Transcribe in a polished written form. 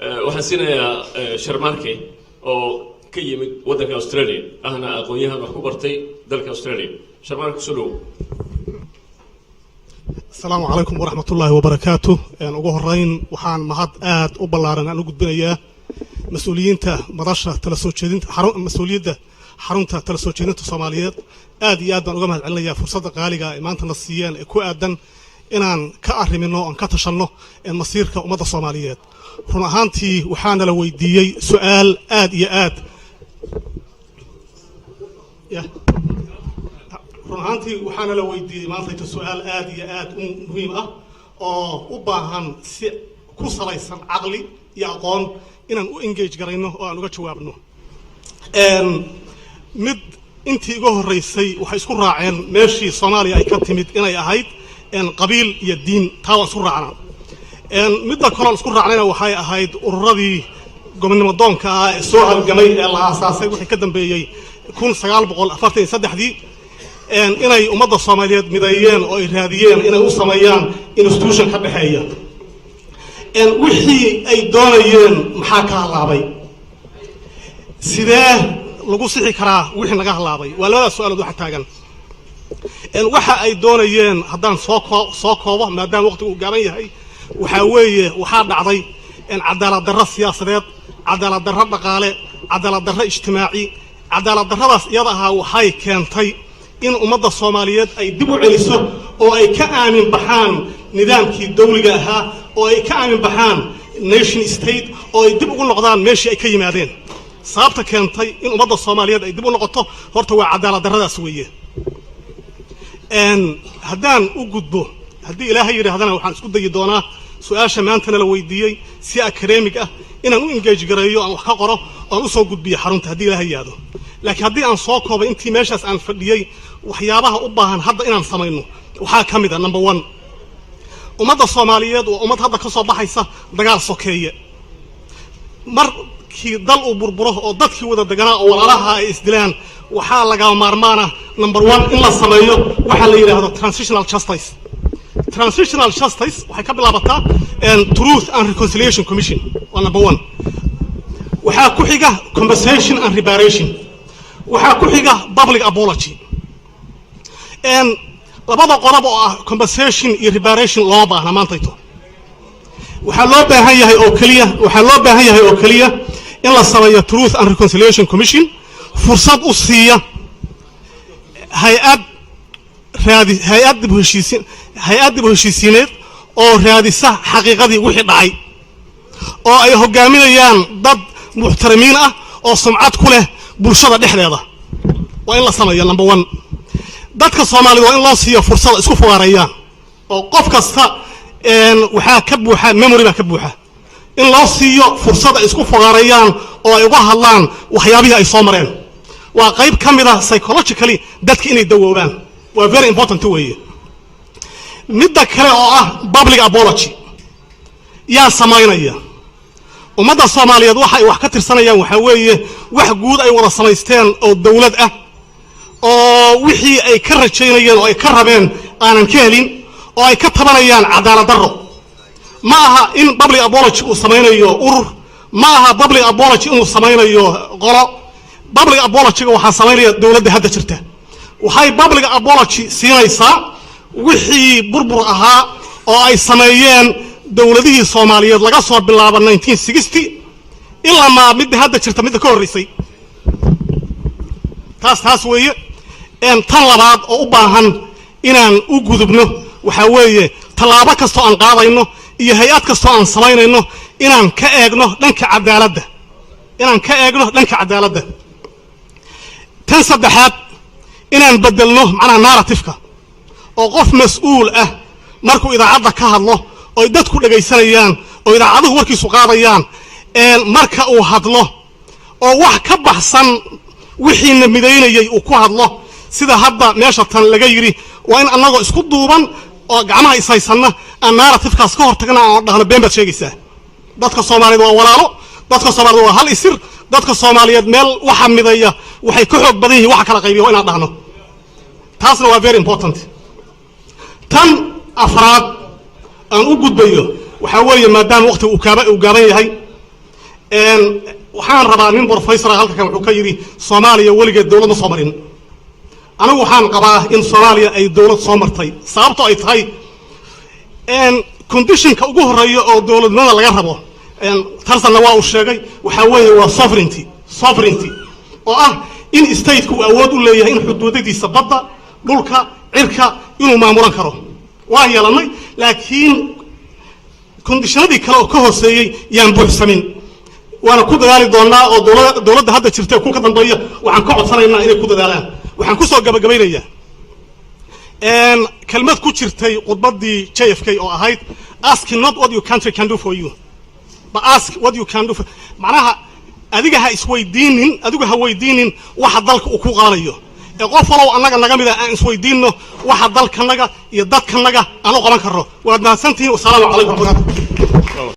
waxaan siinayaa sharmaarke oo ka yimid waddanka Australia ahna aqoonyahan wax ku bartay dalka Australia. sharmaarke soo dhow. السلام عليكم ورحمة الله وبركاته. أنا أقول رأين وحان مهد آد وبلارنا أنا قد بنيا مسؤولين تا مدرسة تلسوتشين مسؤولية ده حرمت تلسوتشين الصوماليات آد ياد أنا قمت عليا فرصة قالقة إيمان تنصيان كو آدن إن كأهل منه أن كتشنه المصير كأمة الصوماليات. هنا هانتي وحان لو يدي سؤال آد يا آد. runtii waxaana la weydiiyay maanta su'aal aad iyo aad muhiim ah oo u baahan si ku salaysan aqli iyo aqoon inaan u engage garayno oo aan uga jawaabno mid intii ugu horeysay waxay isku raaceen meeshii Soomaaliya ay ka timid inay ahayd qabiil iyo diin taa waan isku raacnaa midda kale isku raacnayna waxay ahayd ururadii gobonnimo doonka ah ee soo halgamay ee la aasaasay wixii ka dambeeyay 1943 inay ummadda Soomaaliyeed mideeyeen oo ay raadiyeen inay u sameeyaan institution ka dhaxeeya wixii ay doonayeen maxaa ka halaabay sidee lagu sixi karaa wixii naga halaabay waa labada su'aalood waxa taagan waxa ay doonayeen haddaan soo koobo maadaama waqtigu gaaban yahay waxa weeye waxa dhacday cadaalad darro siyaasadeed cadaalad darro dhaqaale cadaalad darro ijtimaaci cadaalad darradaas iyada ah waxay keentay in ummadda Soomaaliyeed ay dib u celiso oo ay ka aamin baxaan nidaamkii dawliga ahaa oo ay ka aamin baxaan nation state oo ay dib ugu noqdaan meeshii ay ka yimaadeen sababta keentay in ummadda Soomaaliyeed ay dib u noqoto horta waa cadaalad darradaas weeye haddaan u gudbo haddii Ilaahay yiraahdana waxaan isku dayi doonaa su'aasha maanta la weydiiyay si academic ah inaan u engage gareeyo aan wax ka qoro oo u soo gudbiyo xarunta haddii Ilaahay yaado laakiin haddii aan soo koobay intii meeshaas aan fadhiyay waxyaabaha u baahan hadda inaan sameeyno waxa ka mid ah number 1 ummadda Soomaaliyeed oo ummad hadda ka soo baxaysa dagaal sokeeye markii dal uu burburo oo dadkii wada deganaa oo walaalaha ay isdilaan waxa laga maarmaana number 1 in la sameeyo waxa la yiraahdo transitional justice waxay ka bilaabataa truth and reconciliation commission waa number 1 waxa ku xiga compensation and reparation waxa ku xiga public apology labada qodob oo ah compensation iyo reparation loo baahna maantayto waxa loo baahan yahay oo kaliya in la sameeyo truth and reconciliation commission fursad u siiya hay'ad dib u heshiisiineed oo raadisa xaqiiqadii wixii dhacay oo ay hogaaminayaan dad muxtarimiin ah oo sumcad ku leh bulshada dhexdeeda waa in la sameeyo number 1 dadka Soomaaliyeed waa in loo siiyo fursad isku fogaarayaan oo qof kasta waxa ka buuxa memory ba ka buuxa in loo siiyo fursad isku fogaarayaan oo ay uga hadlaan waxyaabihii ay soo mareen waa qayb kamid ah psychologically dadka inay dawoobaan waa very important way midda kale oo ah public apology yaa sameynaya ummadda Soomaaliyeed waxa ay wax ka tirsanayaan waxa weeye wax guud ay wada sameysteen oo dawlad ah oo wixii ay ka rajaynayeen oo ay ka rabeen aanan ka helin oo ay ka tabanayaan cadaalad darro ma aha in public apology uu sameynayo urur ma aha public apology inuu sameynayo qolo public apology waxa sameynaya dawladda hadda jirta waxay public apology siinaysaa wixii burbur ahaa oo ay sameeyeen dawladihii Soomaaliyeed laga soo bilaabo 1960 ilaa ma mid hadda jirta mid ka horeysay taas weeye tan labaad oo u baahan inaan u gudubno waxa weeye talaabo kasto aan qaadayno iyo hay'ad kasto aan sameynayno inaan ka eegno dhanka cadaaladda tan saddexaad inaan bedelno macna narrative-ka oo qof mas'uul ah markuu idaacadda ka hadlo oo dadku dhageysanayaan oo idaacaduhu warkiisu qaadayaan marka uu hadlo oo wax ka baxsan wixii midaynayay uu ku hadlo sida hadda meesha tan laga yiri waa in anagoo isku duuban oo gacmaha isaysanna aan narrative-kaas ka hortagna oo dhahno been baad sheegaysaa dadka Soomaaliyeed waa walaalo dadka Soomaaliyeed waa hal isir dadka Soomaaliyeed meel waxa midaya waxay ka xoog badan yihiin waxa kala qaybiyo inaan dhahno taasna waa very important tan afraad aan u gudbayo waxa weeye maadaama waqti uu gaaban yahay waxaan rabaa nin professor halka kan wuxuu ka yiri Soomaaliya waligeed dawlad ma soo marin anigu waxaan qabaa in Soomaaliya ay dawlad soo martay sababtoo ay tahay conditionka ugu horeeyo oo dawladnimada laga rabo tarsanna waa uu sheegay waxa weeye waa sovereignty oo ah in state ku awood u leeyahay in xuduudadiisa badda dhulka cirka inuu maamulan karo waa yeelanay laakiin conditionadii kale oo ka hooseeyay yaan buuxsamin waana ku dadaali doonaa oo dawladda hadda jirtay ku ka dambeeya waxaan ka codsanaynaa inay ku dadaalaan waxaan ku soo gabagabaynayaa kelmad ku jirtay khudbadii JFK oo ahayd ask not what your country can do for you but ask what you can do for macnaha adiga ha weydiinin waxa dalka uu ku qaalayo qof walow annaga naga mid ah aan isweydiinno waxa dalkanaga iyo dadkanaga aan u qaban karno waad mahadsantihiin. Assalaamu calaykum.